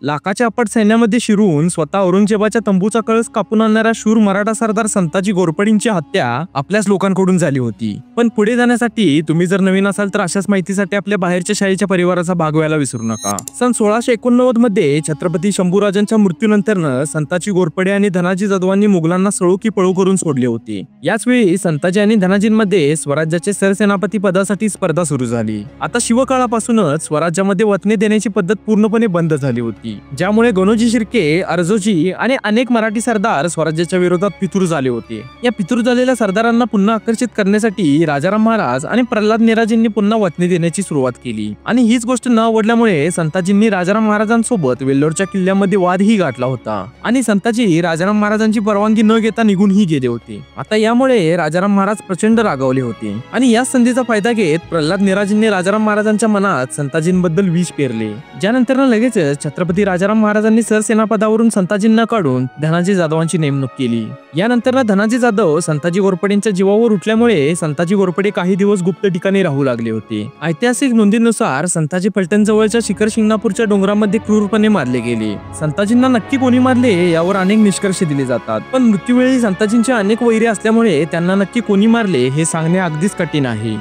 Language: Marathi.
लाखाच्या अफाट सैन्यामध्ये शिरून स्वतः औरंगजेबाच्या तंबूचा कळस कापून आणणाऱ्या शूर मराठा सरदार संताजी घोरपडेंची हत्या आपल्याच लोकांकडून झाली होती। पण पुढे जाण्यासाठी तुम्ही जर नवीन असाल तर अशाच माहितीसाठी आपल्या बाहेरच्या शाहीच्या परिवाराचा भाग व्हायला विसरू नका। सन 1689 मध्ये छत्रपती शंभूराजांच्या मृत्यूनंतर संताजी घोरपडे आणि धनाजी जाधवांनी मुघलांना सळो की पळो करून सोडले होते। याच वेळी संताजी आणि धनाजींमध्ये स्वराज्याचे सरसेनापती पदासाठी स्पर्धा सुरू झाली। आता शिवकाळापासूनच स्वराज्यामध्ये वतने देण्याची पद्धत पूर्णपणे बंद झाली होती, ज्यामुळे गणोजी शिर्के, अर्जोजी आणि अनेक मराठी सरदार स्वराज्याच्या विरोधात फितूर झाले होते। या फितूर झालेल्या सरदारांना पुन्हा आकर्षित करण्यासाठी राजाराम महाराज आणि प्रल्हाद नेराजींनी पुन्हा वतने देण्याची सुरुवात केली आणि हीच गोष्ट न आवडल्यामुळे संताजींनी राजाराम महाराजांसोबत वेल्लोरच्या किल्ल्यामध्ये वादही गाठला होता आणि संताजी राजाराम महाराजांची परवानगी न घेता निघूनही गेले होते। आता यामुळे राजाराम महाराज प्रचंड रागावले होते आणि या संधीचा फायदा घेत प्रल्हाद नेराजींनी राजाराम महाराजांच्या मनात संताजींबद्दल विष पेरले, ज्यानंतर लगेचच छत्रपती राजाराम महाराजांनी सरसेनापदावरून संताजींना काढून धनाजी जाधवांची नेमणूक केली। यानंतर धनाजी जाधव संताजी घोरपडेंच्या जीवावर उठल्यामुळे संताजी घोरपडे काही दिवस गुप्त ठिकाणी राहू लागले होते। ऐतिहासिक नोंदीनुसार संताजी फलटण जवळच्या शिखर शिंगणापूरच्या डोंगरामध्ये क्रूरपणे मारले गेले। संताजींना नक्की कोणी मारले यावर अनेक निष्कर्ष दिले जातात, पण मृत्यूवेळी संताजींचे अनेक वैरी असल्यामुळे त्यांना नक्की कोणी मारले हे सांगणे अगदीच कठीण आहे।